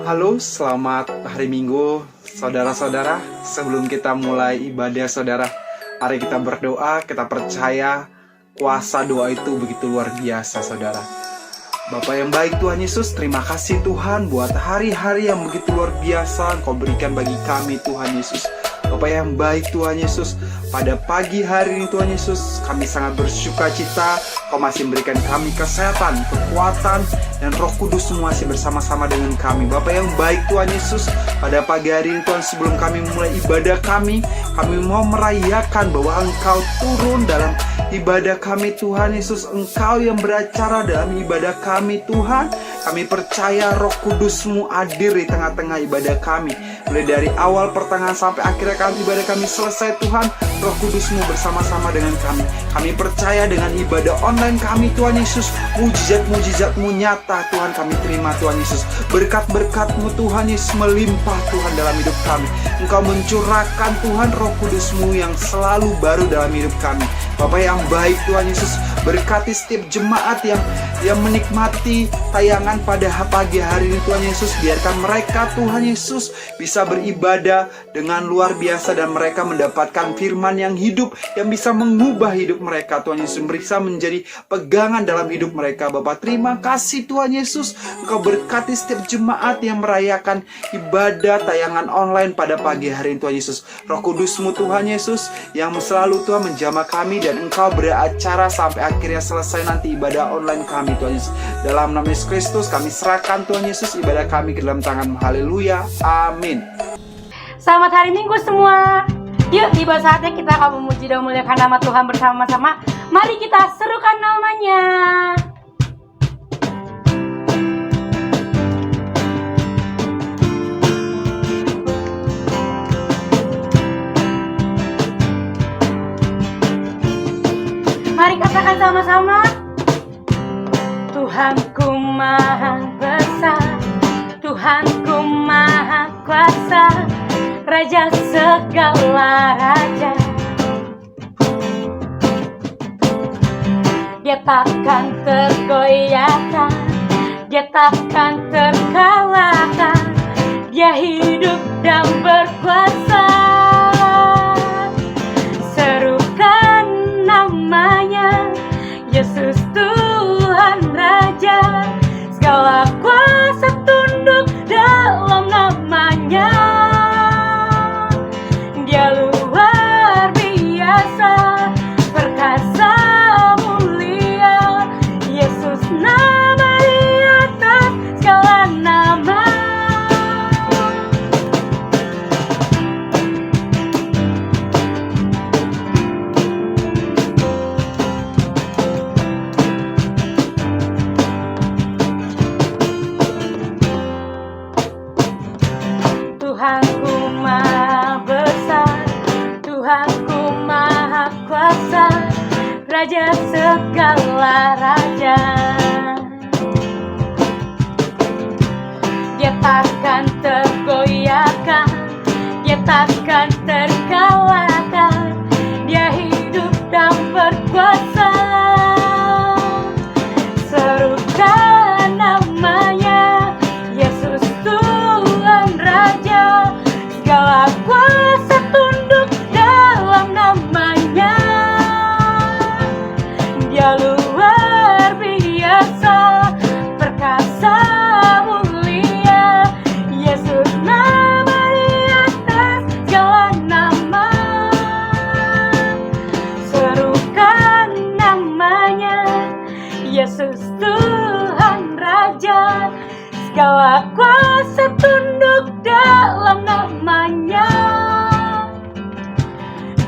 Halo, selamat hari Minggu, saudara-saudara. Sebelum kita mulai ibadah, saudara, mari kita berdoa. Kita percaya kuasa doa itu begitu luar biasa, saudara. Bapa yang baik, Tuhan Yesus, terima kasih Tuhan buat hari-hari yang begitu luar biasa Engkau berikan bagi kami, Tuhan Yesus. Bapa yang baik, Tuhan Yesus, pada pagi hari ini, Tuhan Yesus, kami sangat bersuka cita Kau masih memberikan kami kesehatan, kekuatan, dan Roh Kudus masih bersama-sama dengan kami. Bapa yang baik, Tuhan Yesus, pada pagi hari ini, Tuhan, sebelum kami memulai ibadah kami mau merayakan bahwa Engkau turun dalam ibadah kami, Tuhan Yesus. Engkau yang beracara dalam ibadah kami, Tuhan. Kami percaya Roh Kudus-Mu hadir di tengah-tengah ibadah kami. Mulai dari awal, pertengahan, sampai akhirnya ibadah kami selesai, Tuhan. Roh Kudus-Mu bersama-sama dengan kami. Kami percaya dengan ibadah online kami, Tuhan Yesus, mujizat-mujizat-Mu nyata, Tuhan, kami terima, Tuhan Yesus. Berkat-berkat-Mu, Tuhan Yesus, melimpah, Tuhan, dalam hidup kami. Engkau mencurahkan, Tuhan, Roh Kudus-Mu yang selalu baru dalam hidup kami. Bapa yang baik, Tuhan Yesus, berkati setiap jemaat yang menikmati tayangan pada pagi hari ini, Tuhan Yesus. Biarkan mereka, Tuhan Yesus, bisa beribadah dengan luar biasa dan mereka mendapatkan firman yang hidup, yang bisa mengubah hidup mereka, Tuhan Yesus, bisa menjadi pegangan dalam hidup mereka. Bapa, terima kasih, Tuhan Yesus. Engkau berkati setiap jemaat yang merayakan ibadah tayangan online pada pagi hari ini, Tuhan Yesus. Roh Kudus-Mu, Tuhan Yesus, yang selalu, Tuhan, menjamah kami, dan Engkau beracara sampai akhirnya selesai nanti ibadah online kami, Tuhan Yesus. Dalam nama Yesus Kristus kami serahkan, Tuhan Yesus, ibadah kami ke dalam tangan-Mu. Haleluya, amin. Selamat hari Minggu semua. Yuk, tiba saatnya kita akan memuji dan memuliakan nama Tuhan bersama-sama. Mari kita serukan namanya. Mari katakan sama-sama. Tuhanku maha besar, Tuhanku maha kuasa, Raja segala raja. Dia takkan tergoyahkan, Dia takkan terkalahkan. Dia hidup dan berkuasa. Serukan namanya, Yesus Tuhan Raja. Segala kuasa tunduk dalam namanya. Dia luar biasa, perkasa, mulia. Yesus nama di atas segala nama. Tuhanku maha besar, Tuhanku maha kuasa, Raja segala raja. Dia takkan tergoyahkan, Dia takkan terkalahkan. Dia hidup dan berkuasa. Serukan namanya, Yesus Tuhan Raja. Segala kuasa tunduk dalam namanya. Dia luar biasa, perkasa, mulia. Yesus nama di atas segala nama. Serukan namanya, Yesus Tuhan Raja. Segala kuasa tunduk dalam namanya.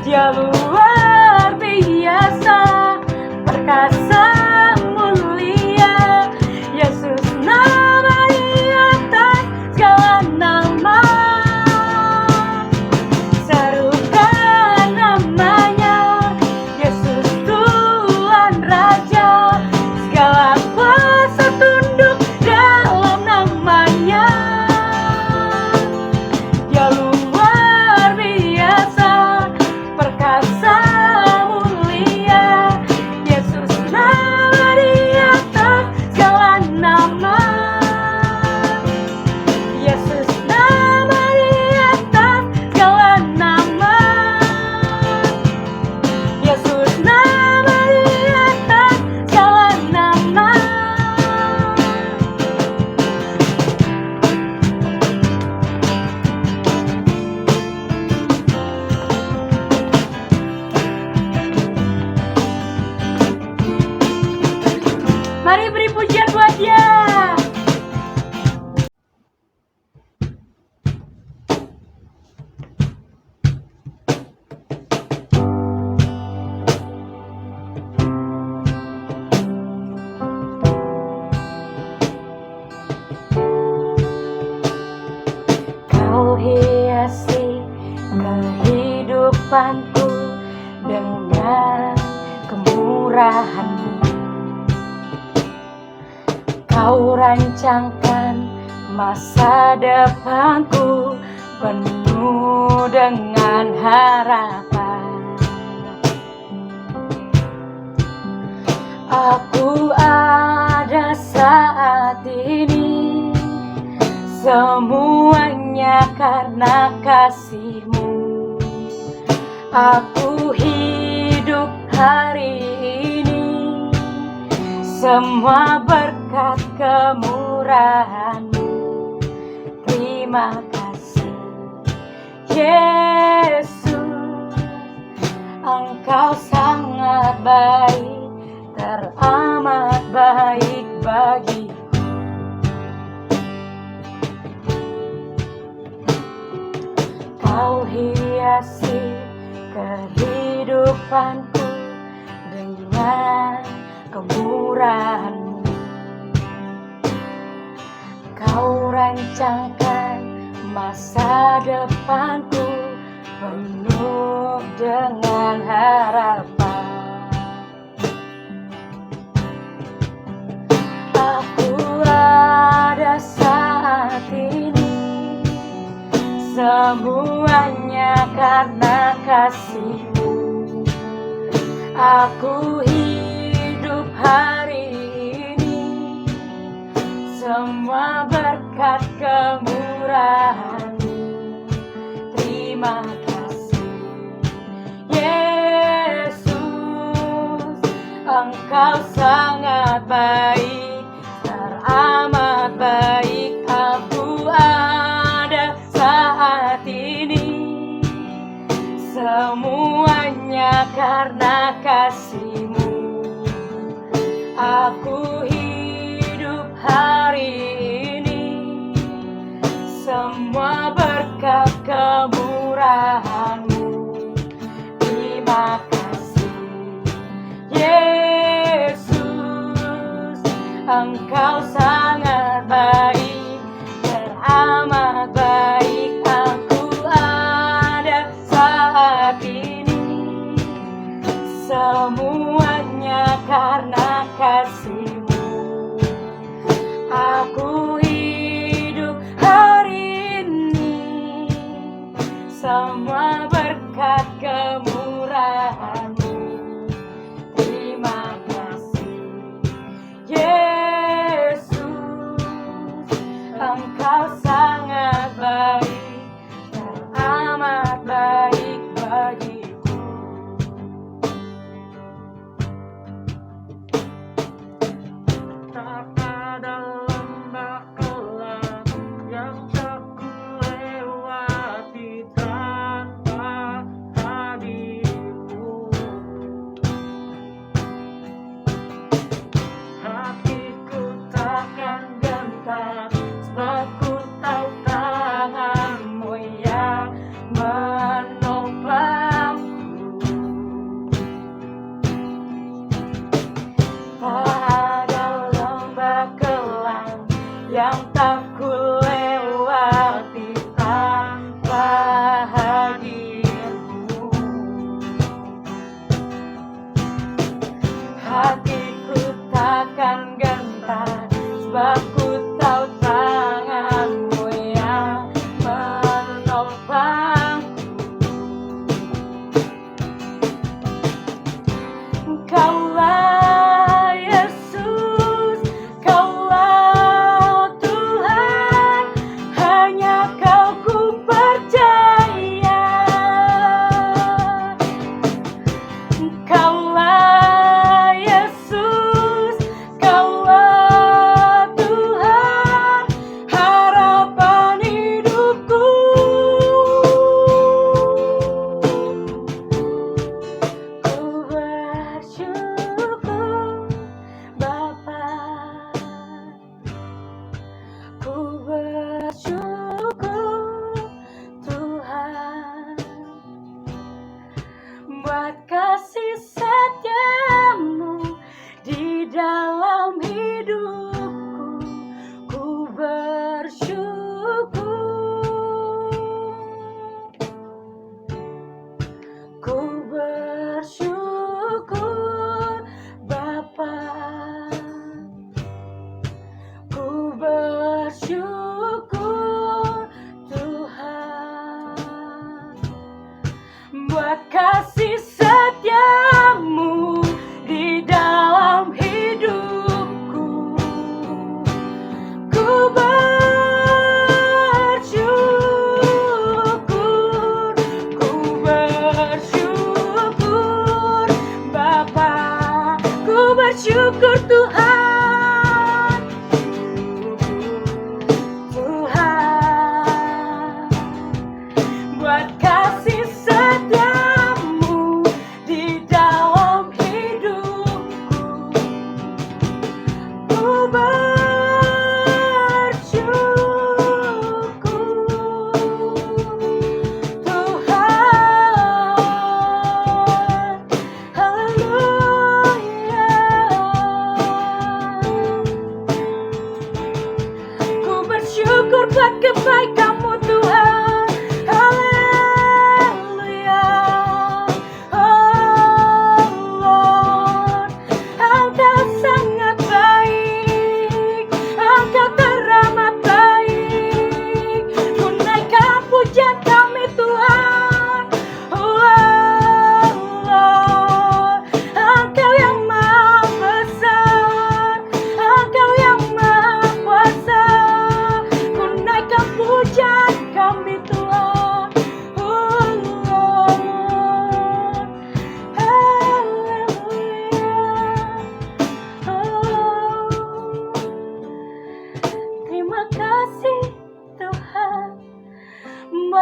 Dia luar biasa, perkasa, mulia. Yesus nama di atas segala nama. Serukan namanya, Yesus Tuhan Raja. Segala kuasa tunduk dalam namanya. Dia luar biasa, perkasa, mulia. Yesus hiasi kehidupanku dengan kemurahan-Mu. Kau rancangkan masa depanku penuh dengan harapan. Aku ada saat ini, semuanya karena kasih-Mu. Aku hidup hari ini, semua berkat kemurahan-Mu. Terima kasih Yesus, Engkau sangat baik, teramat baik bagiku. Kau hiasi kehidupanku dengan kemurahan-Mu. Kau rancangkan masa depanku penuh dengan harapan. Aku ada saat ini, semuanya karena kasih-Mu. Aku hidup hari ini, semua berkat kemurahan-Mu. Terima kasih Yesus, Engkau sangat baik, teramat baik. Aku ada saat ini, semuanya karena kasih-Mu. Aku hidup hari ini, semua berkat kemurahan-Mu. Terima kasih Yesus, Engkau sangat baik, teramat baik. Aku ada saat ini, semuanya karena kasih-Mu. Aku hidup hari ini, semua berkat kemurahan-Mu. Terima kasih Yesus,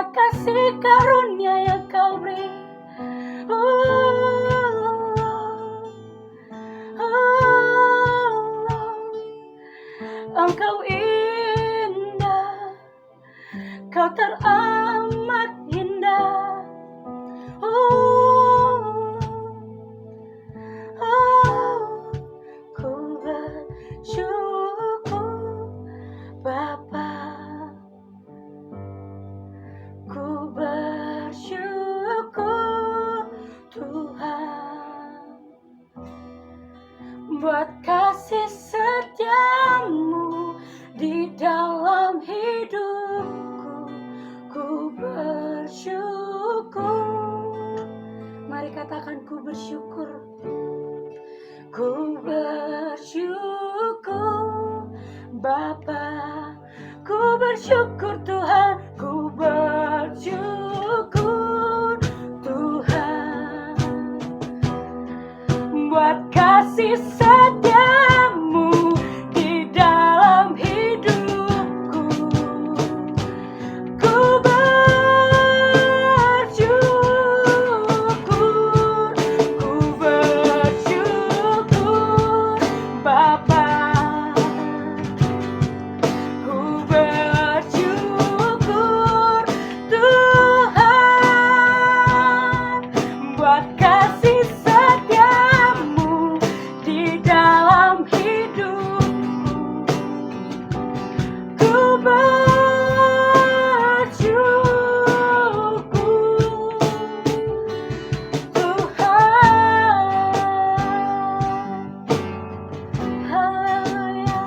buat kasih karunia yang kau beri. Engkau indah, kau teramat indah. Ku bersyukur Bapa, ku bersyukur Tuhan, buat kasih setiamu di dalam hidupku. Ku bersyukur. Mari katakan, ku bersyukur. Ku bersyukur Bapa, ku bersyukur Tuhan, ku bersyukur Tuhan, buat kasih setiamu di dalam hidupku. Ku bersyukur, ku bersyukur Bapa, ku bersyukur Tuhan, buat kasih setiamu di dalam hidupku. Ku bersyukur Tuhan. Haleluya.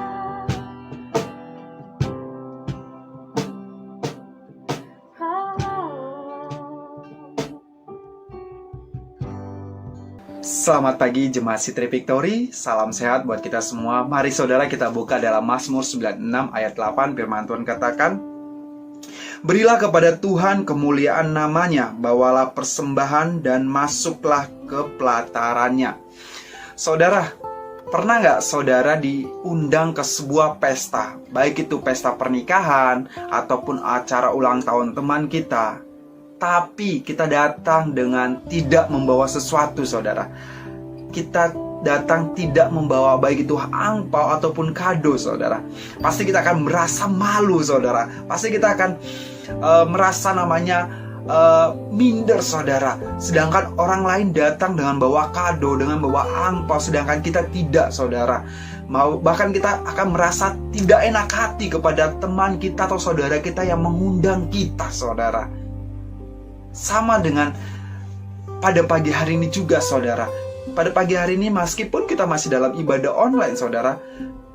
Selamat pagi Jemaat Citri Victory, salam sehat buat kita semua. Mari saudara kita buka dalam Mazmur 96 ayat 8, firman Tuhan katakan, berilah kepada Tuhan kemuliaan namanya, bawalah persembahan dan masuklah ke pelatarannya. Saudara, pernah nggak saudara diundang ke sebuah pesta, baik itu pesta pernikahan ataupun acara ulang tahun teman kita, tapi kita datang dengan tidak membawa sesuatu, saudara. Kita datang tidak membawa baik itu angpau ataupun kado, saudara. Pasti kita akan merasa malu, saudara. Pasti kita akan merasa namanya minder, saudara. Sedangkan orang lain datang dengan bawa kado, dengan bawa angpau, sedangkan kita tidak, saudara. Bahkan kita akan merasa tidak enak hati kepada teman kita atau saudara kita yang mengundang kita, saudara. Sama dengan pada pagi hari ini juga, saudara. Pada pagi hari ini meskipun kita masih dalam ibadah online, saudara,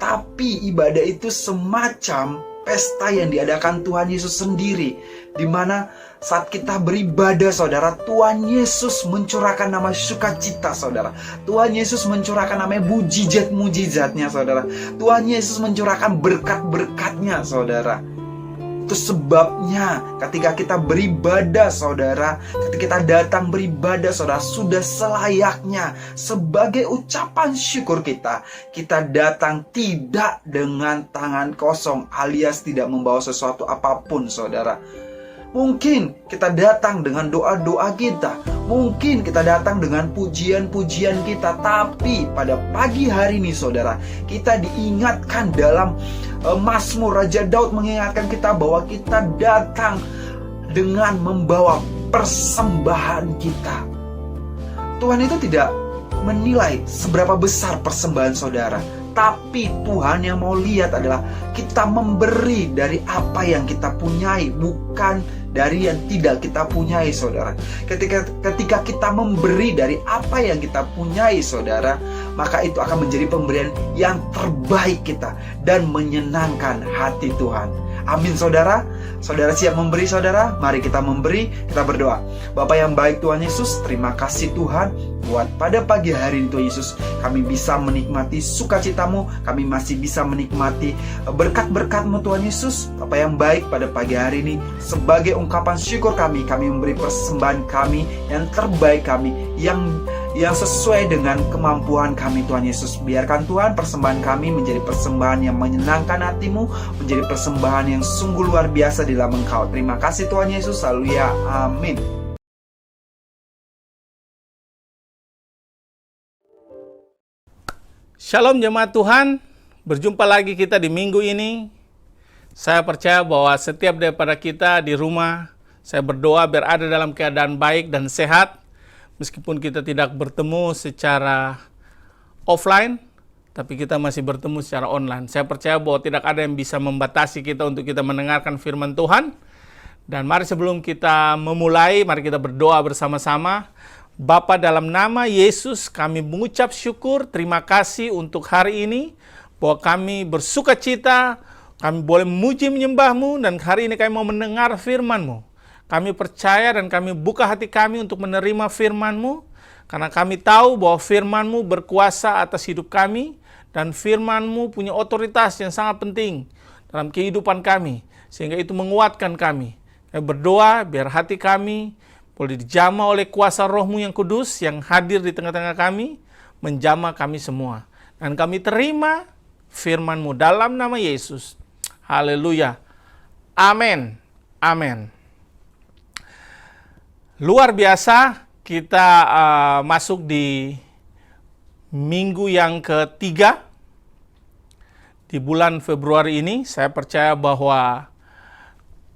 tapi ibadah itu semacam pesta yang diadakan Tuhan Yesus sendiri, di mana saat kita beribadah, saudara, Tuhan Yesus mencurahkan nama sukacita, saudara. Tuhan Yesus mencurahkan namanya mujizat-mujizatnya, saudara. Tuhan Yesus mencurahkan berkat-berkatnya, saudara. Itu sebabnya ketika kita beribadah, saudara, ketika kita datang beribadah, saudara, sudah selayaknya sebagai ucapan syukur kita datang tidak dengan tangan kosong alias tidak membawa sesuatu apapun, saudara. Mungkin kita datang dengan doa-doa kita, mungkin kita datang dengan pujian-pujian kita, tapi pada pagi hari ini, saudara, kita diingatkan dalam Mazmur, Raja Daud mengingatkan kita bahwa kita datang dengan membawa persembahan kita. Tuhan itu tidak menilai seberapa besar persembahan saudara, tapi Tuhan yang mau lihat adalah kita memberi dari apa yang kita punyai, bukan dari yang tidak kita punyai, saudara. Ketika kita memberi dari apa yang kita punyai, saudara, maka itu akan menjadi pemberian yang terbaik kita dan menyenangkan hati Tuhan. Amin, saudara. Saudara siap memberi, saudara? Mari kita memberi, kita berdoa. Bapa yang baik, Tuhan Yesus, terima kasih Tuhan buat pada pagi hari ini, Tuhan Yesus, kami bisa menikmati sukacitamu, kami masih bisa menikmati berkat-berkat-Mu, Tuhan Yesus. Bapa yang baik, pada pagi hari ini sebagai ungkapan syukur kami memberi persembahan kami yang terbaik kami, yang yang sesuai dengan kemampuan kami Tuhan Yesus. Biarkan Tuhan persembahan kami menjadi persembahan yang menyenangkan hati-Mu, menjadi persembahan yang sungguh luar biasa di dalam Engkau. Terima kasih Tuhan Yesus, haleluya, amin. Shalom jemaat Tuhan, berjumpa lagi kita di minggu ini. Saya percaya bahwa setiap daripada kita di rumah, saya berdoa biar ada dalam keadaan baik dan sehat. Meskipun kita tidak bertemu secara offline, tapi kita masih bertemu secara online. Saya percaya bahwa tidak ada yang bisa membatasi kita untuk kita mendengarkan firman Tuhan. Dan mari sebelum kita memulai, mari kita berdoa bersama-sama. Bapa, dalam nama Yesus kami mengucap syukur, terima kasih untuk hari ini, bahwa kami bersuka cita, kami boleh memuji menyembah-Mu, dan hari ini kami mau mendengar firman-Mu. Kami percaya dan kami buka hati kami untuk menerima firman-Mu, karena kami tahu bahwa firman-Mu berkuasa atas hidup kami, dan firman-Mu punya otoritas yang sangat penting dalam kehidupan kami, sehingga itu menguatkan kami. Kami berdoa biar hati kami boleh dijamah oleh kuasa Roh-Mu yang kudus yang hadir di tengah-tengah kami, menjamah kami semua. Dan kami terima firman-Mu dalam nama Yesus. Haleluya. Amin. Amin. Luar biasa, kita masuk di minggu yang ketiga di bulan Februari ini. Saya percaya bahwa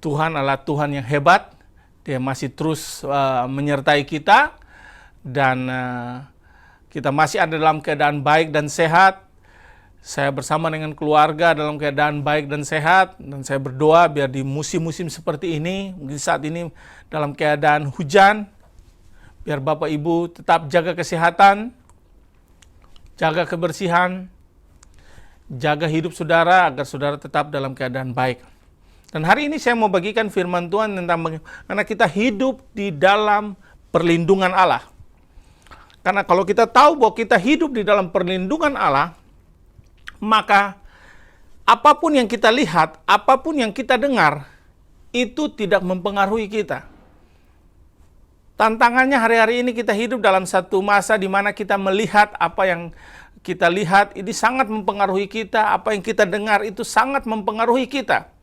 Tuhan adalah Tuhan yang hebat. Dia masih terus menyertai kita, dan kita masih ada dalam keadaan baik dan sehat. Saya bersama dengan keluarga dalam keadaan baik dan sehat, dan saya berdoa biar di musim-musim seperti ini, mungkin saat ini dalam keadaan hujan, biar Bapak Ibu tetap jaga kesehatan, jaga kebersihan, jaga hidup saudara agar saudara tetap dalam keadaan baik. Dan hari ini saya mau bagikan firman Tuhan tentang bagaimana kita hidup di dalam perlindungan Allah. Karena kalau kita tahu bahwa kita hidup di dalam perlindungan Allah, maka apapun yang kita lihat, apapun yang kita dengar, itu tidak mempengaruhi kita. Tantangannya hari-hari ini kita hidup dalam satu masa di mana kita melihat apa yang kita lihat, ini sangat mempengaruhi kita, apa yang kita dengar itu sangat mempengaruhi kita.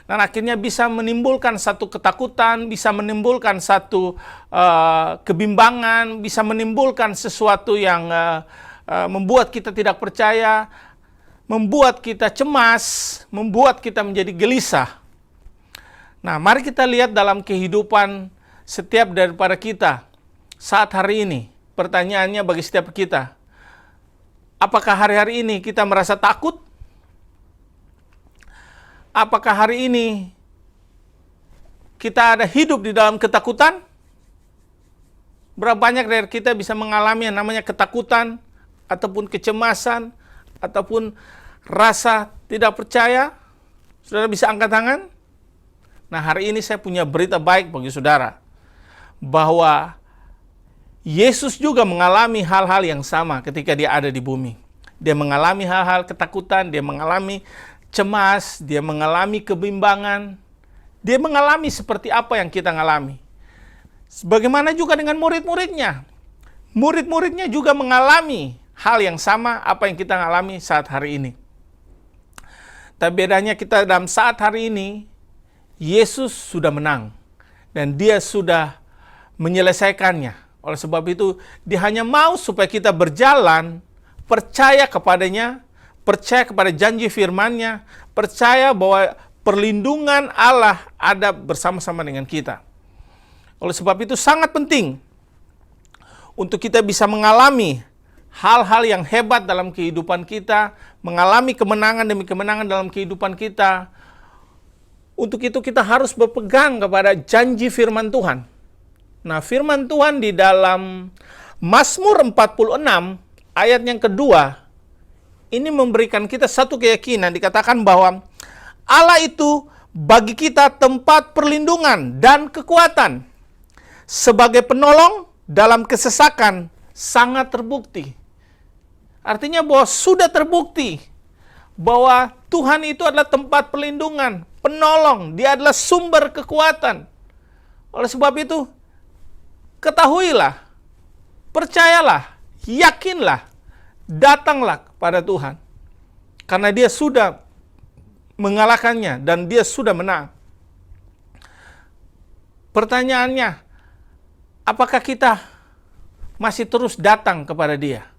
Dan akhirnya bisa menimbulkan satu ketakutan, bisa menimbulkan satu kebimbangan, bisa menimbulkan sesuatu yang membuat kita tidak percaya, membuat kita cemas, membuat kita menjadi gelisah. Nah, mari kita lihat dalam kehidupan setiap daripada kita saat hari ini. Pertanyaannya bagi setiap kita, apakah hari-hari ini kita merasa takut? Apakah hari ini kita ada hidup di dalam ketakutan? Berapa banyak dari kita bisa mengalami yang namanya ketakutan, ataupun kecemasan, ataupun rasa tidak percaya? Saudara bisa angkat tangan? Nah, hari ini saya punya berita baik bagi saudara, bahwa Yesus juga mengalami hal-hal yang sama ketika dia ada di bumi. Dia mengalami hal-hal ketakutan, dia mengalami cemas, dia mengalami kebimbangan, dia mengalami seperti apa yang kita alami. Bagaimana juga dengan murid-muridnya? Murid-muridnya juga mengalami hal yang sama apa yang kita alami saat hari ini. Tapi bedanya kita dalam saat hari ini, Yesus sudah menang, dan dia sudah menyelesaikannya. Oleh sebab itu, dia hanya mau supaya kita berjalan, percaya kepadanya, percaya kepada janji firman-Nya, percaya bahwa perlindungan Allah ada bersama-sama dengan kita. Oleh sebab itu sangat penting untuk kita bisa mengalami hal-hal yang hebat dalam kehidupan kita, mengalami kemenangan demi kemenangan dalam kehidupan kita. Untuk itu kita harus berpegang kepada janji firman Tuhan. Nah, firman Tuhan di dalam Mazmur 46 ayat yang kedua, ini memberikan kita satu keyakinan, dikatakan bahwa Allah itu bagi kita tempat perlindungan dan kekuatan. Sebagai penolong dalam kesesakan sangat terbukti. Artinya bahwa sudah terbukti bahwa Tuhan itu adalah tempat perlindungan, penolong, dia adalah sumber kekuatan. Oleh sebab itu, ketahuilah percayalah, yakinlah, datanglah kepada Tuhan. Karena dia sudah mengalahkannya dan dia sudah menang. Pertanyaannya, apakah kita masih terus datang kepada dia?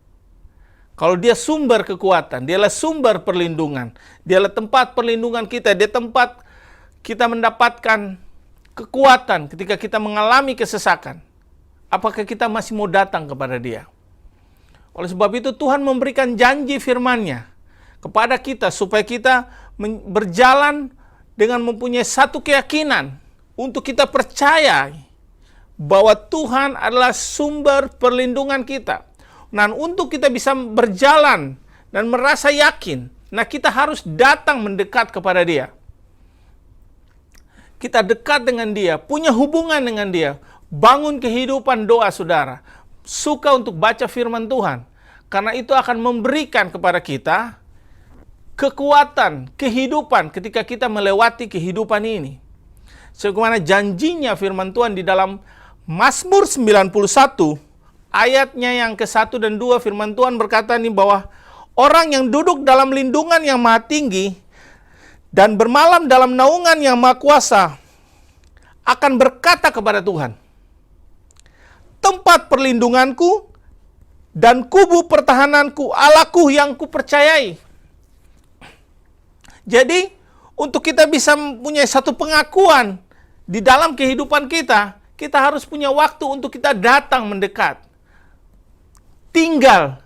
Kalau dia sumber kekuatan, dialah sumber perlindungan, dialah tempat perlindungan kita, dia tempat kita mendapatkan kekuatan ketika kita mengalami kesesakan. Apakah kita masih mau datang kepada dia? Oleh sebab itu Tuhan memberikan janji firman-Nya kepada kita supaya kita berjalan dengan mempunyai satu keyakinan untuk kita percaya bahwa Tuhan adalah sumber perlindungan kita. Nah, untuk kita bisa berjalan dan merasa yakin, nah kita harus datang mendekat kepada dia. Kita dekat dengan dia, punya hubungan dengan dia, bangun kehidupan doa saudara. Suka untuk baca firman Tuhan, karena itu akan memberikan kepada kita kekuatan, kehidupan ketika kita melewati kehidupan ini. Sebagaimana janjinya firman Tuhan di dalam Mazmur 91, ayatnya yang ke-1 dan 2, firman Tuhan berkata nih bahwa orang yang duduk dalam lindungan yang maha tinggi dan bermalam dalam naungan yang maha kuasa akan berkata kepada Tuhan, tempat perlindunganku dan kubu pertahananku, Allahku yang kupercayai. Jadi, untuk kita bisa mempunyai satu pengakuan di dalam kehidupan kita, kita harus punya waktu untuk kita datang mendekat. Tinggal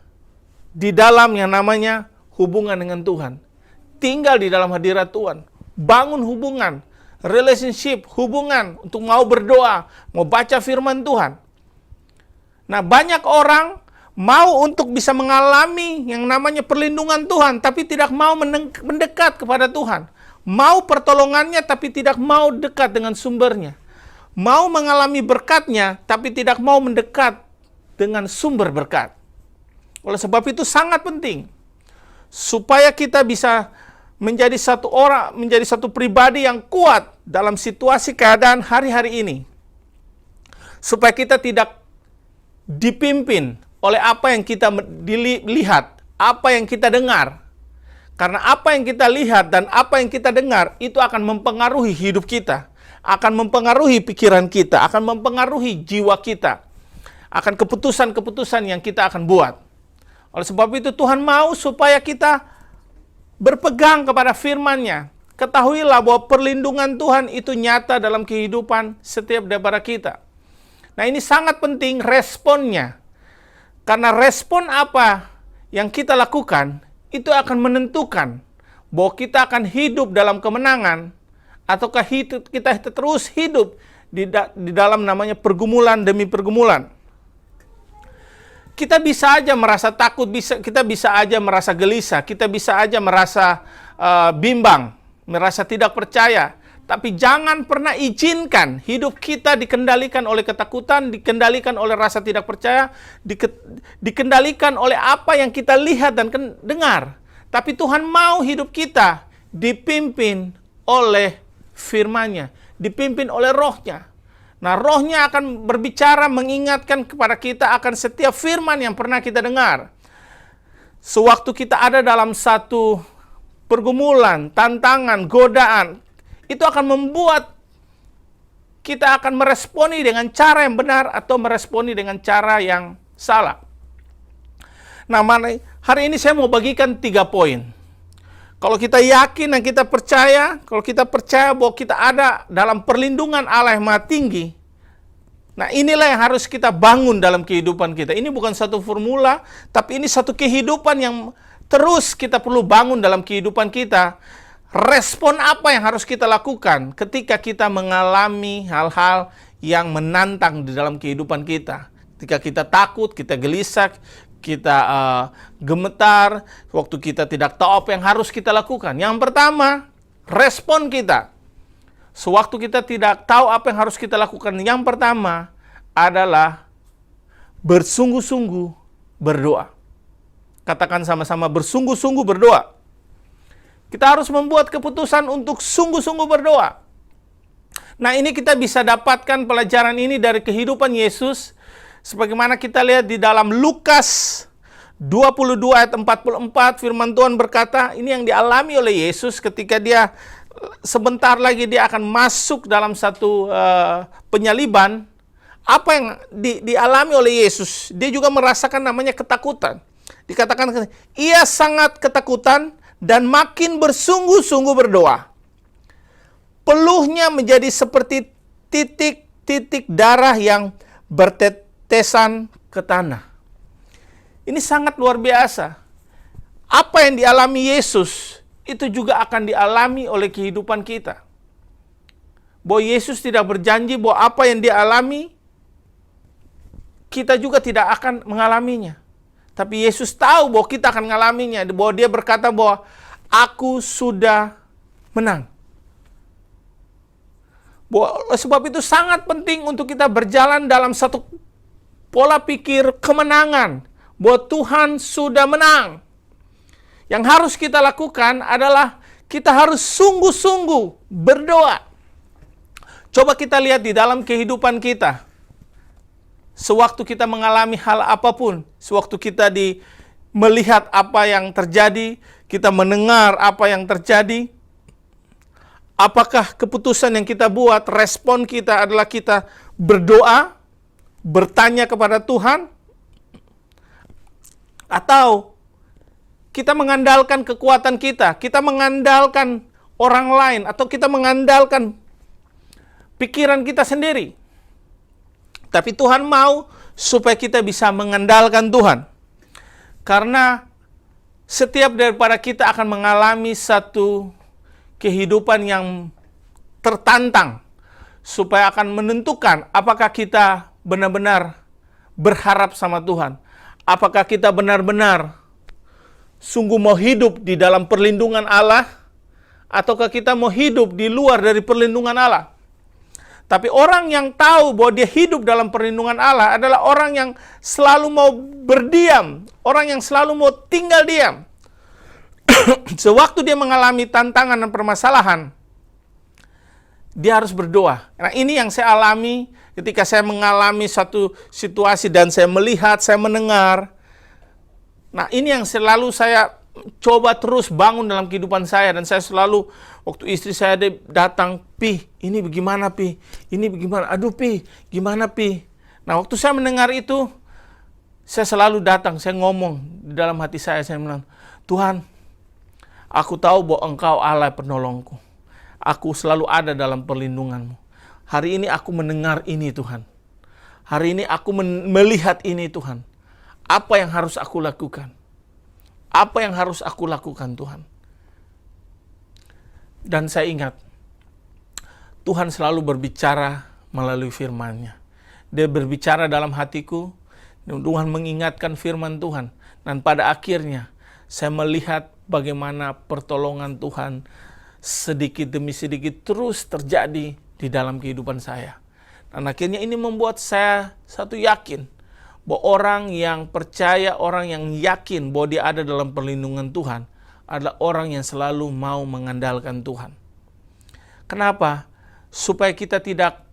di dalam yang namanya hubungan dengan Tuhan. Tinggal di dalam hadirat Tuhan. Bangun hubungan, relationship, hubungan untuk mau berdoa, mau baca firman Tuhan. Nah, banyak orang mau untuk bisa mengalami yang namanya perlindungan Tuhan, tapi tidak mau mendekat kepada Tuhan. Mau pertolongannya, tapi tidak mau dekat dengan sumbernya. Mau mengalami berkatnya, tapi tidak mau mendekat dengan sumber berkat. Oleh sebab itu sangat penting supaya kita bisa menjadi satu pribadi yang kuat dalam situasi keadaan hari-hari ini. Supaya kita tidak dipimpin oleh apa yang kita lihat, apa yang kita dengar. Karena apa yang kita lihat dan apa yang kita dengar itu akan mempengaruhi hidup kita, akan mempengaruhi pikiran kita, akan mempengaruhi jiwa kita, akan keputusan-keputusan yang kita akan buat. Oleh sebab itu Tuhan mau supaya kita berpegang kepada firman-Nya. Ketahuilah bahwa perlindungan Tuhan itu nyata dalam kehidupan setiap daripada kita. Nah, ini sangat penting responnya. Karena respon apa yang kita lakukan itu akan menentukan bahwa kita akan hidup dalam kemenangan ataukah kita terus hidup di dalam namanya pergumulan demi pergumulan. Kita bisa aja merasa takut, kita bisa aja merasa gelisah, kita bisa aja merasa bimbang, merasa tidak percaya. Tapi jangan pernah izinkan hidup kita dikendalikan oleh ketakutan, dikendalikan oleh rasa tidak percaya, dikendalikan oleh apa yang kita lihat dan dengar. Tapi Tuhan mau hidup kita dipimpin oleh firman-Nya, dipimpin oleh Roh-Nya. Nah, Roh-Nya akan berbicara mengingatkan kepada kita akan setiap firman yang pernah kita dengar. Sewaktu kita ada dalam satu pergumulan, tantangan, godaan, itu akan membuat kita akan meresponi dengan cara yang benar atau meresponi dengan cara yang salah. Nah, hari ini saya mau bagikan 3 poin. Kalau kita yakin dan kita percaya, kalau kita percaya bahwa kita ada dalam perlindungan Allah yang Maha Tinggi, nah inilah yang harus kita bangun dalam kehidupan kita. Ini bukan satu formula, tapi ini satu kehidupan yang terus kita perlu bangun dalam kehidupan kita. Respon apa yang harus kita lakukan ketika kita mengalami hal-hal yang menantang di dalam kehidupan kita. Ketika kita takut, kita gelisah, kita gemetar, waktu kita tidak tahu apa yang harus kita lakukan. Yang pertama, respon kita. Sewaktu kita tidak tahu apa yang harus kita lakukan, yang pertama adalah bersungguh-sungguh berdoa. Katakan sama-sama, bersungguh-sungguh berdoa. Kita harus membuat keputusan untuk sungguh-sungguh berdoa. Nah, ini kita bisa dapatkan pelajaran ini dari kehidupan Yesus Sebagaimana kita lihat di dalam Lukas 22 ayat 44, firman Tuhan berkata, ini yang dialami oleh Yesus ketika dia sebentar lagi dia akan masuk dalam satu penyaliban. Apa yang dialami oleh Yesus? Dia juga merasakan namanya ketakutan. Dikatakan, ia sangat ketakutan dan makin bersungguh-sungguh berdoa. Peluhnya menjadi seperti titik-titik darah yang bertetesan ke tanah. Ini sangat luar biasa. Apa yang dialami Yesus, itu juga akan dialami oleh kehidupan kita. Bahwa Yesus tidak berjanji bahwa apa yang dia alami, kita juga tidak akan mengalaminya. Tapi Yesus tahu bahwa kita akan mengalaminya. Bahwa dia berkata bahwa aku sudah menang. Sebab itu sangat penting untuk kita berjalan dalam satu pola pikir kemenangan. Bahwa Tuhan sudah menang. Yang harus kita lakukan adalah kita harus sungguh-sungguh berdoa. Coba kita lihat di dalam kehidupan kita. Sewaktu kita mengalami hal apapun, sewaktu kita melihat apa yang terjadi, kita mendengar apa yang terjadi, apakah keputusan yang kita buat, respon kita adalah kita berdoa, bertanya kepada Tuhan, atau kita mengandalkan kekuatan kita mengandalkan orang lain, atau kita mengandalkan pikiran kita sendiri. Tapi Tuhan mau supaya kita bisa mengandalkan Tuhan. Karena setiap daripada kita akan mengalami satu kehidupan yang tertantang. Supaya akan menentukan apakah kita benar-benar berharap sama Tuhan. Apakah kita benar-benar sungguh mau hidup di dalam perlindungan Allah. Ataukah kita mau hidup di luar dari perlindungan Allah. Tapi orang yang tahu bahwa dia hidup dalam perlindungan Allah adalah orang yang selalu mau berdiam. Orang yang selalu mau tinggal diam. Sewaktu dia mengalami tantangan dan permasalahan, dia harus berdoa. Nah, ini yang saya alami ketika saya mengalami satu situasi dan saya melihat, saya mendengar. Nah, ini yang selalu saya coba terus bangun dalam kehidupan saya. Dan saya selalu, waktu istri saya datang, Pi, ini bagaimana Pi? Ini bagaimana? Aduh Pi, gimana Pi? Nah, waktu saya mendengar itu, saya selalu datang, saya ngomong di dalam hati saya bilang, Tuhan, aku tahu bahwa Engkau Allah penolongku. Aku selalu ada dalam perlindungan-Mu. Hari ini aku mendengar ini Tuhan. Hari ini aku melihat ini Tuhan. Apa yang harus aku lakukan? Apa yang harus aku lakukan Tuhan? Dan saya ingat, Tuhan selalu berbicara melalui firman-Nya. Dia berbicara dalam hatiku, dan Tuhan mengingatkan firman Tuhan. Dan pada akhirnya, saya melihat bagaimana pertolongan Tuhan sedikit demi sedikit terus terjadi di dalam kehidupan saya. Dan akhirnya ini membuat saya satu yakin, bahwa orang yang percaya, orang yang yakin bahwa dia ada dalam perlindungan Tuhan adalah orang yang selalu mau mengandalkan Tuhan. Kenapa? Supaya kita tidak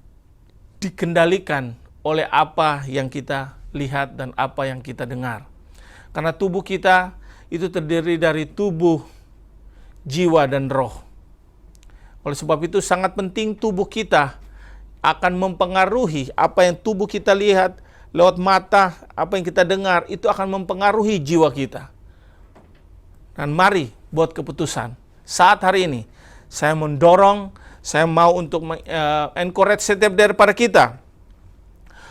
dikendalikan oleh apa yang kita lihat dan apa yang kita dengar. Karena tubuh kita itu terdiri dari tubuh, jiwa, dan roh. Oleh sebab itu sangat penting tubuh kita akan mempengaruhi apa yang tubuh kita lihat, lewat mata, apa yang kita dengar, itu akan mempengaruhi jiwa kita. Dan mari buat keputusan. Saat hari ini, saya mendorong, saya mau untuk encourage setiap daripada kita,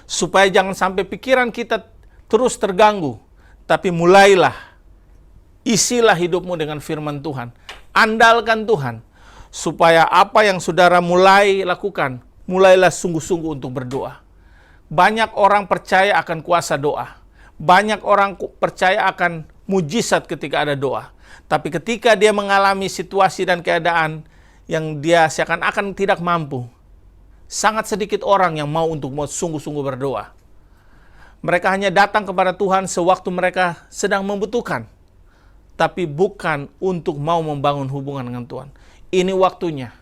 supaya jangan sampai pikiran kita terus terganggu. Tapi mulailah, isilah hidupmu dengan firman Tuhan. Andalkan Tuhan, supaya apa yang saudara mulai lakukan, mulailah sungguh-sungguh untuk berdoa. Banyak orang percaya akan kuasa doa. Banyak orang percaya akan mujizat ketika ada doa. Tapi ketika dia mengalami situasi dan keadaan yang dia seakan-akan tidak mampu, sangat sedikit orang yang mau untuk sungguh-sungguh berdoa. Mereka hanya datang kepada Tuhan sewaktu mereka sedang membutuhkan. Tapi bukan untuk mau membangun hubungan dengan Tuhan. Ini waktunya.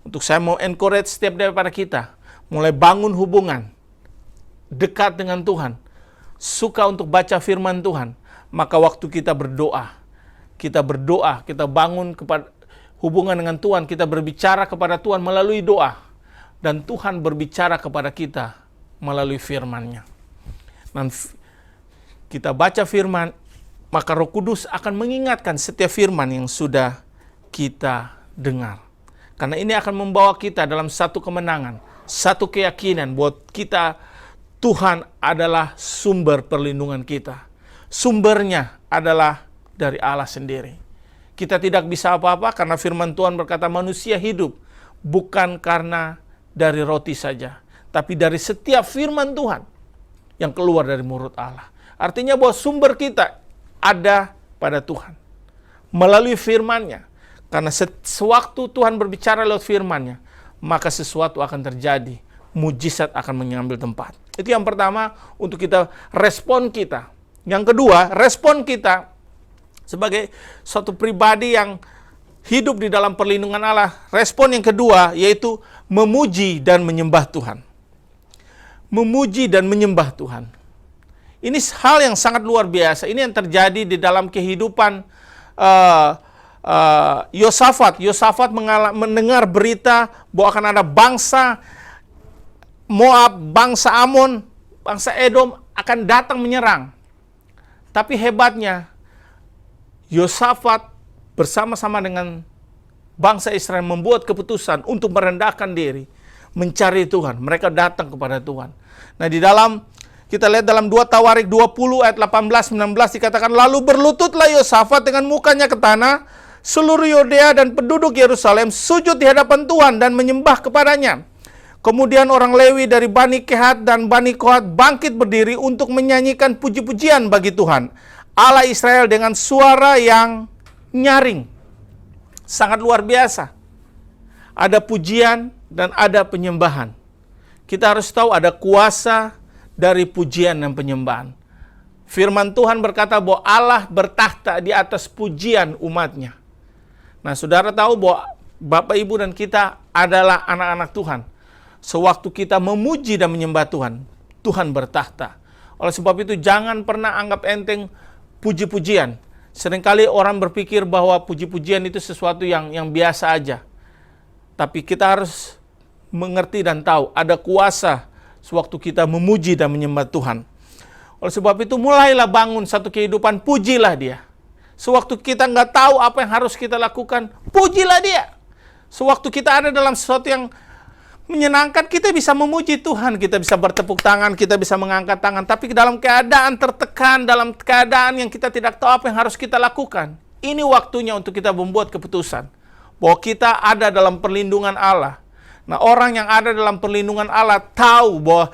Untuk saya mau encourage setiap daripada kita, mulai bangun hubungan dekat dengan Tuhan, suka untuk baca firman Tuhan, maka waktu kita berdoa, kita bangun kepada hubungan dengan Tuhan, kita berbicara kepada Tuhan melalui doa, dan Tuhan berbicara kepada kita melalui firman-Nya. Dan kita baca firman, maka Roh Kudus akan mengingatkan setiap firman yang sudah kita dengar. Karena ini akan membawa kita dalam satu kemenangan, satu keyakinan buat kita, Tuhan adalah sumber perlindungan kita. Sumbernya adalah dari Allah sendiri. Kita tidak bisa apa-apa karena firman Tuhan berkata manusia hidup bukan karena dari roti saja, tapi dari setiap firman Tuhan yang keluar dari mulut Allah. Artinya bahwa sumber kita ada pada Tuhan melalui firman-Nya. Karena sewaktu Tuhan berbicara lewat firman-Nya, maka sesuatu akan terjadi, mujizat akan mengambil tempat. Itu yang pertama, untuk kita respon kita. Yang kedua, respon kita sebagai suatu pribadi yang hidup di dalam perlindungan Allah. Respon yang kedua yaitu memuji dan menyembah Tuhan. Memuji dan menyembah Tuhan. Ini hal yang sangat luar biasa. Ini yang terjadi di dalam kehidupan Yosafat. Yosafat mendengar berita bahwa akan ada bangsa Moab, bangsa Amon, bangsa Edom akan datang menyerang. Tapi hebatnya, Yosafat bersama-sama dengan bangsa Israel membuat keputusan untuk merendahkan diri, mencari Tuhan. Mereka datang kepada Tuhan. Nah, di dalam kita lihat dalam 2 Tawarik 20 ayat 18-19 dikatakan, lalu berlututlah Yosafat dengan mukanya ke tanah, seluruh Yudea dan penduduk Yerusalem sujud di hadapan Tuhan dan menyembah kepadanya. Kemudian orang Lewi dari Bani Kehat dan Bani Kohat bangkit berdiri untuk menyanyikan puji-pujian bagi Tuhan, Allah Israel dengan suara yang nyaring. Sangat luar biasa. Ada pujian dan ada penyembahan. Kita harus tahu ada kuasa dari pujian dan penyembahan. Firman Tuhan berkata bahwa Allah bertahta di atas pujian umatnya. Nah, saudara tahu bahwa Bapak, Ibu, dan kita adalah anak-anak Tuhan. Sewaktu kita memuji dan menyembah Tuhan, Tuhan bertahta. Oleh sebab itu, jangan pernah anggap enteng puji-pujian. Seringkali orang berpikir bahwa puji-pujian itu sesuatu yang biasa aja. Tapi kita harus mengerti dan tahu ada kuasa sewaktu kita memuji dan menyembah Tuhan. Oleh sebab itu, mulailah bangun satu kehidupan, pujilah Dia. Sewaktu kita nggak tahu apa yang harus kita lakukan, pujilah Dia. Sewaktu kita ada dalam sesuatu yang menyenangkan, kita bisa memuji Tuhan, kita bisa bertepuk tangan, kita bisa mengangkat tangan. Tapi dalam keadaan tertekan, dalam keadaan yang kita tidak tahu apa yang harus kita lakukan, ini waktunya untuk kita membuat keputusan bahwa kita ada dalam perlindungan Allah. Nah, orang yang ada dalam perlindungan Allah tahu bahwa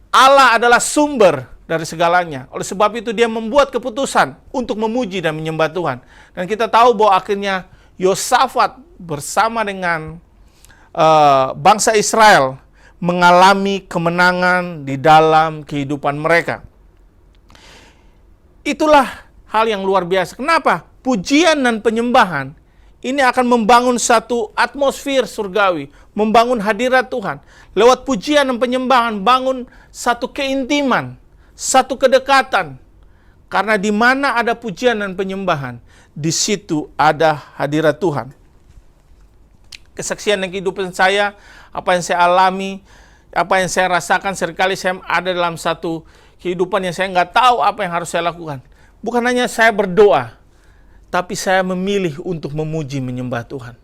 Allah adalah sumber dari segalanya. Oleh sebab itu dia membuat keputusan untuk memuji dan menyembah Tuhan. Dan kita tahu bahwa akhirnya Yosafat bersama dengan bangsa Israel mengalami kemenangan di dalam kehidupan mereka. Itulah hal yang luar biasa. Kenapa? Pujian dan penyembahan ini akan membangun satu atmosfer surgawi, membangun hadirat Tuhan. Lewat pujian dan penyembahan, bangun satu keintiman, satu kedekatan. Karena di mana ada pujian dan penyembahan, di situ ada hadirat Tuhan. Kesaksian dan kehidupan saya, apa yang saya alami, apa yang saya rasakan, seringkali saya ada dalam satu kehidupan yang saya nggak tahu apa yang harus saya lakukan. Bukan hanya saya berdoa, tapi saya memilih untuk memuji menyembah Tuhan.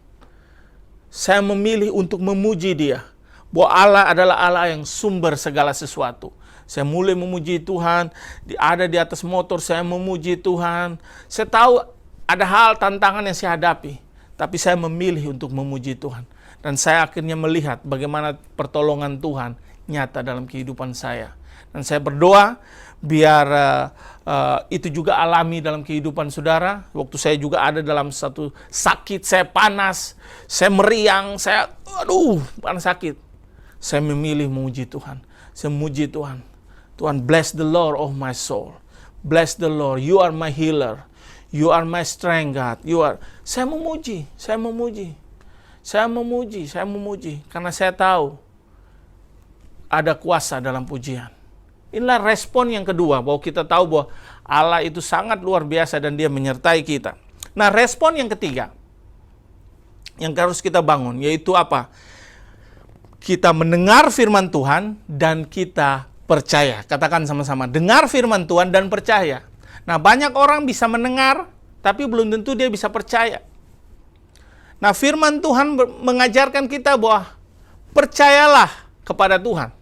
Saya memilih untuk memuji Dia. Bahwa Allah adalah Allah yang sumber segala sesuatu. Saya mulai memuji Tuhan, ada di atas motor saya memuji Tuhan. Saya tahu ada hal tantangan yang saya hadapi, tapi saya memilih untuk memuji Tuhan. Dan saya akhirnya melihat bagaimana pertolongan Tuhan nyata dalam kehidupan saya. Dan saya berdoa biar itu juga alami dalam kehidupan saudara. Waktu saya juga ada dalam satu sakit, saya panas, saya meriang, saya panas sakit. Saya memilih memuji Tuhan. Saya memuji Tuhan. Tuhan, bless the Lord of my soul. Bless the Lord, you are my healer. You are my strength, God. Saya memuji. Karena saya tahu ada kuasa dalam pujian. Inilah respon yang kedua, bahwa kita tahu bahwa Allah itu sangat luar biasa dan Dia menyertai kita. Nah, respon yang ketiga yang harus kita bangun, yaitu apa? Kita mendengar firman Tuhan dan kita percaya. Katakan sama-sama, dengar firman Tuhan dan percaya. Nah, banyak orang bisa mendengar, tapi belum tentu dia bisa percaya. Nah, firman Tuhan mengajarkan kita bahwa percayalah kepada Tuhan.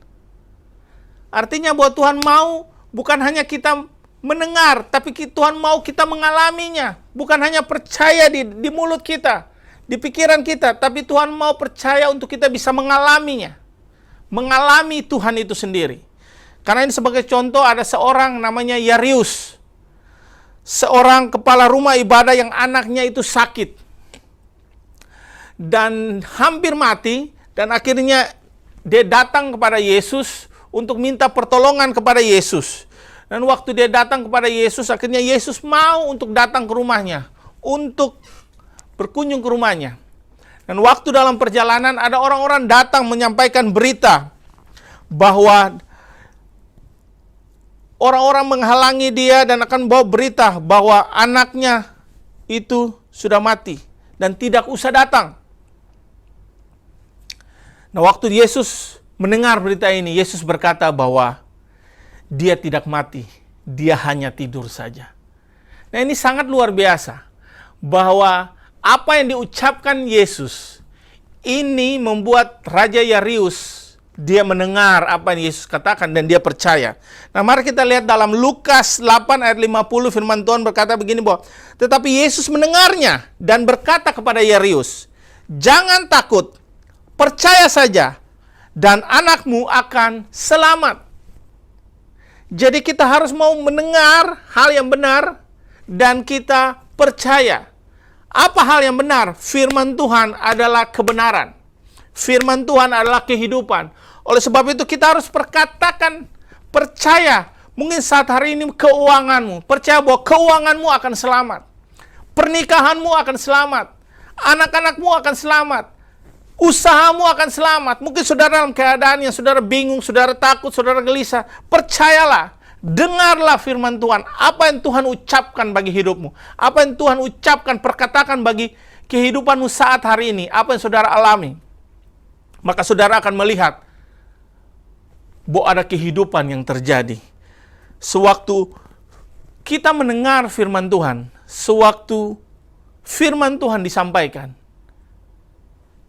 Artinya bahwa Tuhan mau bukan hanya kita mendengar, tapi Tuhan mau kita mengalaminya. Bukan hanya percaya di mulut kita, di pikiran kita, tapi Tuhan mau percaya untuk kita bisa mengalaminya. Mengalami Tuhan itu sendiri. Karena ini sebagai contoh, ada seorang namanya Yairus. Seorang kepala rumah ibadah yang anaknya itu sakit. Dan hampir mati. Dan akhirnya dia datang kepada Yesus untuk minta pertolongan kepada Yesus. Dan waktu dia datang kepada Yesus, akhirnya Yesus mau untuk datang ke rumahnya. Untuk berkunjung ke rumahnya. Dan waktu dalam perjalanan ada orang-orang datang menyampaikan berita bahwa orang-orang menghalangi dia dan akan bawa berita bahwa anaknya itu sudah mati dan tidak usah datang. Nah, waktu Yesus mendengar berita ini, Yesus berkata bahwa dia tidak mati, dia hanya tidur saja. Nah, ini sangat luar biasa bahwa apa yang diucapkan Yesus ini membuat Raja Yairus dia mendengar apa yang Yesus katakan dan dia percaya. Nah, mari kita lihat dalam Lukas 8 ayat 50 firman Tuhan berkata begini bahwa tetapi Yesus mendengarnya dan berkata kepada Yairus, "Jangan takut, percaya saja dan anakmu akan selamat." Jadi kita harus mau mendengar hal yang benar dan kita percaya. Apa hal yang benar? Firman Tuhan adalah kebenaran. Firman Tuhan adalah kehidupan. Oleh sebab itu kita harus perkatakan percaya. Mungkin saat hari ini keuanganmu, percaya bahwa keuanganmu akan selamat. Pernikahanmu akan selamat. Anak-anakmu akan selamat. Usahamu akan selamat. Mungkin saudara dalam keadaan yang saudara bingung, saudara takut, saudara gelisah. Percayalah. Dengarlah firman Tuhan. Apa yang Tuhan ucapkan bagi hidupmu. Apa yang Tuhan ucapkan, perkatakan bagi kehidupanmu saat hari ini. Apa yang saudara alami. Maka saudara akan melihat bahwa ada kehidupan yang terjadi. Sewaktu kita mendengar firman Tuhan, sewaktu firman Tuhan disampaikan,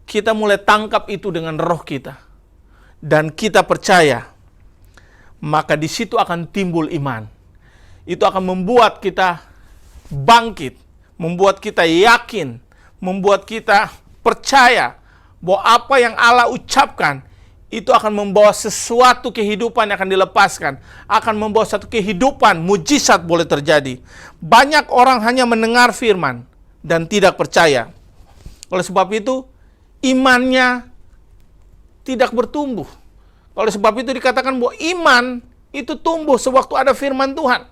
kita mulai tangkap itu dengan roh kita. Dan kita percaya, maka di situ akan timbul iman. Itu akan membuat kita bangkit, membuat kita yakin, membuat kita percaya bahwa apa yang Allah ucapkan itu akan membawa sesuatu kehidupan yang akan dilepaskan, akan membawa satu kehidupan mujizat boleh terjadi. Banyak orang hanya mendengar firman dan tidak percaya. Oleh sebab itu imannya tidak bertumbuh. Oleh sebab itu dikatakan bahwa iman itu tumbuh sewaktu ada firman Tuhan.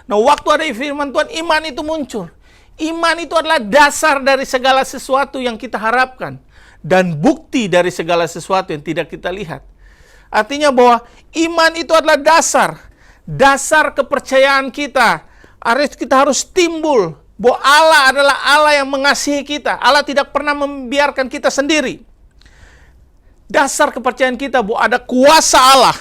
Nah, waktu ada firman Tuhan, iman itu muncul. Iman itu adalah dasar dari segala sesuatu yang kita harapkan. Dan bukti dari segala sesuatu yang tidak kita lihat. Artinya bahwa iman itu adalah dasar. Dasar kepercayaan kita. Kita harus timbul bahwa Allah adalah Allah yang mengasihi kita. Allah tidak pernah membiarkan kita sendiri. Dasar kepercayaan kita bahwa ada kuasa Allah.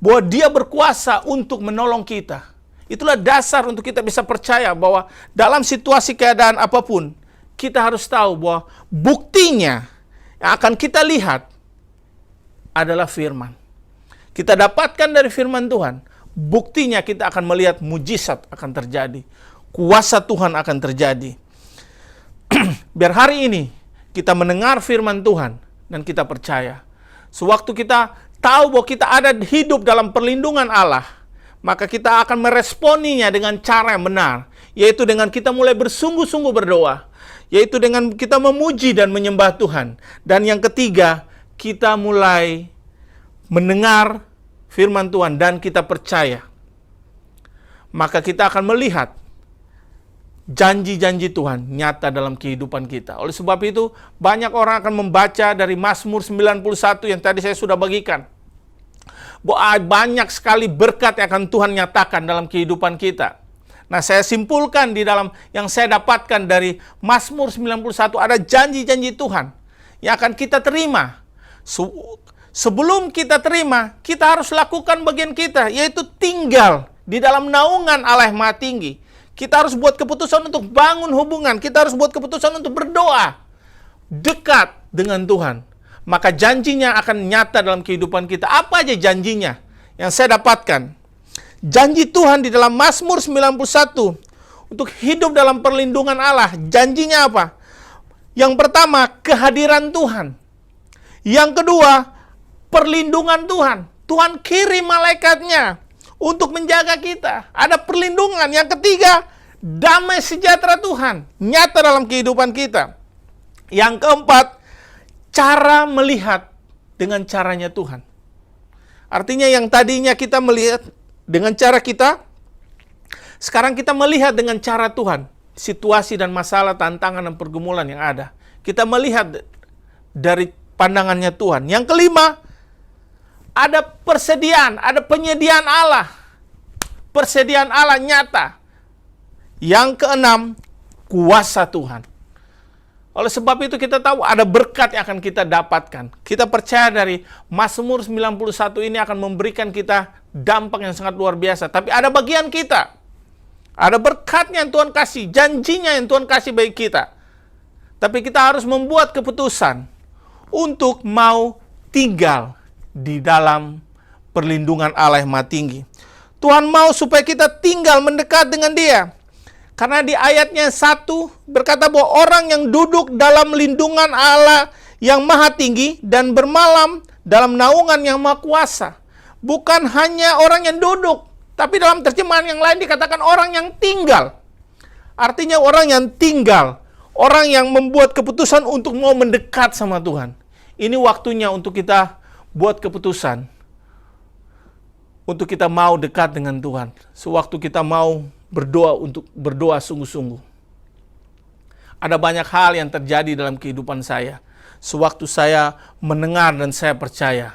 Bahwa Dia berkuasa untuk menolong kita. Itulah dasar untuk kita bisa percaya bahwa dalam situasi keadaan apapun, kita harus tahu bahwa buktinya yang akan kita lihat adalah firman. Kita dapatkan dari firman Tuhan. Buktinya kita akan melihat mujizat akan terjadi. Kuasa Tuhan akan terjadi. Biar hari ini kita mendengar firman Tuhan dan kita percaya. Sewaktu kita tahu bahwa kita ada hidup dalam perlindungan Allah, maka kita akan meresponinya dengan cara yang benar. Yaitu dengan kita mulai bersungguh-sungguh berdoa. Yaitu dengan kita memuji dan menyembah Tuhan. Dan yang ketiga, kita mulai mendengar firman Tuhan dan kita percaya. Maka kita akan melihat janji-janji Tuhan nyata dalam kehidupan kita. Oleh sebab itu, banyak orang akan membaca dari Mazmur 91 yang tadi saya sudah bagikan. bahwa banyak sekali berkat yang akan Tuhan nyatakan dalam kehidupan kita. Nah, saya simpulkan di dalam yang saya dapatkan dari Mazmur 91, ada janji-janji Tuhan yang akan kita terima. Sebelum kita terima, kita harus lakukan bagian kita, yaitu tinggal di dalam naungan Allah yang Maha Tinggi. Kita harus buat keputusan untuk bangun hubungan, kita harus buat keputusan untuk berdoa dekat dengan Tuhan. Maka janjinya akan nyata dalam kehidupan kita. Apa aja janjinya yang saya dapatkan? Janji Tuhan di dalam Mazmur 91 untuk hidup dalam perlindungan Allah. Janjinya apa? Yang pertama, kehadiran Tuhan. Yang kedua, perlindungan Tuhan. Tuhan kirim malaikatnya untuk menjaga kita. Ada perlindungan. Yang ketiga, damai sejahtera Tuhan nyata dalam kehidupan kita. Yang keempat, cara melihat dengan caranya Tuhan. Artinya yang tadinya kita melihat dengan cara kita, sekarang kita melihat dengan cara Tuhan. Situasi dan masalah, tantangan dan pergumulan yang ada, kita melihat dari pandangannya Tuhan. Yang kelima, ada persediaan, ada penyediaan Allah. Persediaan Allah nyata. Yang keenam, kuasa Tuhan. Oleh sebab itu kita tahu ada berkat yang akan kita dapatkan. Kita percaya dari Mazmur 91 ini akan memberikan kita dampak yang sangat luar biasa. Tapi ada bagian kita. Ada berkatnya yang Tuhan kasih, janjinya yang Tuhan kasih bagi kita. Tapi kita harus membuat keputusan untuk mau tinggal di dalam perlindungan Allah yang Maha Tinggi. Tuhan mau supaya kita tinggal mendekat dengan Dia. Karena di ayatnya 1 berkata bahwa orang yang duduk dalam lindungan Allah yang Maha Tinggi dan bermalam dalam naungan yang Maha Kuasa. Bukan hanya orang yang duduk, tapi dalam terjemahan yang lain dikatakan orang yang tinggal. Artinya orang yang tinggal, orang yang membuat keputusan untuk mau mendekat sama Tuhan. Ini waktunya untuk kita buat keputusan, untuk kita mau dekat dengan Tuhan. Sewaktu kita mau berdoa, untuk berdoa sungguh-sungguh. Ada banyak hal yang terjadi dalam kehidupan saya. Sewaktu saya mendengar dan saya percaya,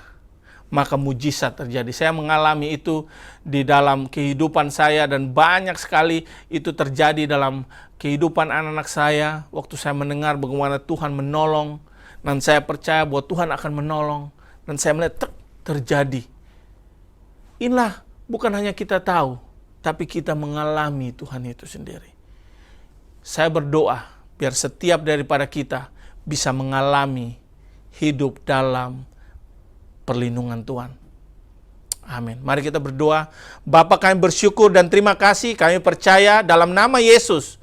maka mujizat terjadi. Saya mengalami itu di dalam kehidupan saya dan banyak sekali itu terjadi dalam kehidupan anak-anak saya. Waktu saya mendengar bagaimana Tuhan menolong dan saya percaya bahwa Tuhan akan menolong dan saya melihat terjadi. Inilah bukan hanya kita tahu, tapi kita mengalami Tuhan itu sendiri. Saya berdoa biar setiap daripada kita bisa mengalami hidup dalam perlindungan Tuhan. Amin. Mari kita berdoa. Bapa, kami bersyukur dan terima kasih. Kami percaya dalam nama Yesus,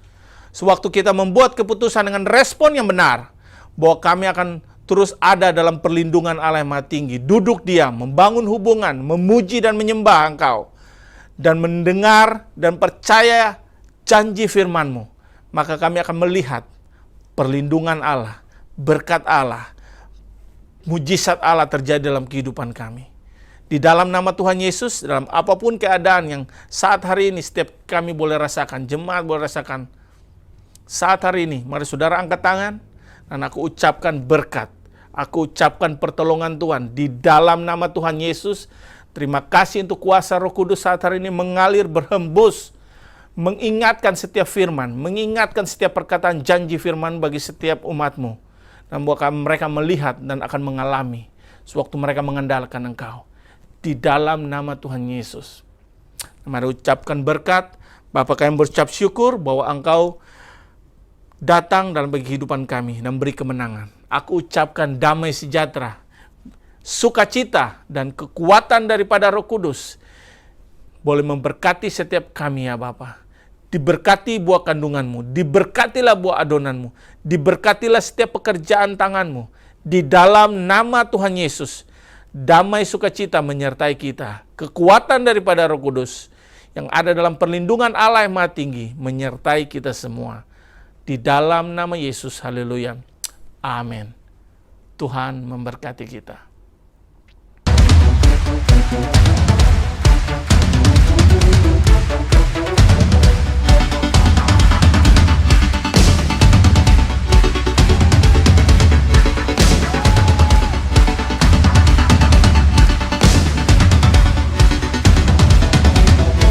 sewaktu kita membuat keputusan dengan respon yang benar, bahwa kami akan terus ada dalam perlindungan Allah yang Maha Tinggi. Duduk diam, membangun hubungan, memuji dan menyembah Engkau, dan mendengar dan percaya janji firman-Mu, maka kami akan melihat perlindungan Allah, berkat Allah, mujizat Allah terjadi dalam kehidupan kami. Di dalam nama Tuhan Yesus, dalam apapun keadaan yang saat hari ini setiap kami boleh rasakan, jemaat boleh rasakan, saat hari ini, mari saudara angkat tangan, dan aku ucapkan berkat, aku ucapkan pertolongan Tuhan, di dalam nama Tuhan Yesus. Terima kasih untuk kuasa Roh Kudus saat hari ini mengalir, berhembus, mengingatkan setiap firman, mengingatkan setiap perkataan janji firman bagi setiap umat-Mu. Dan bahwa mereka melihat dan akan mengalami sewaktu mereka mengandalkan Engkau. Di dalam nama Tuhan Yesus. Mari ucapkan berkat. Bapa, kami berucap syukur bahwa Engkau datang dalam bagi kehidupan kami dan beri kemenangan. Aku ucapkan damai sejahtera, sukacita dan kekuatan daripada Roh Kudus boleh memberkati setiap kami ya Bapa. Diberkati buah kandungan-Mu, diberkatilah buah adonanmu, diberkatilah setiap pekerjaan tangan-Mu. Di dalam nama Tuhan Yesus, damai sukacita menyertai kita. Kekuatan daripada Roh Kudus yang ada dalam perlindungan Allah yang Maha Tinggi menyertai kita semua. Di dalam nama Yesus, haleluya. Amin. Tuhan memberkati kita.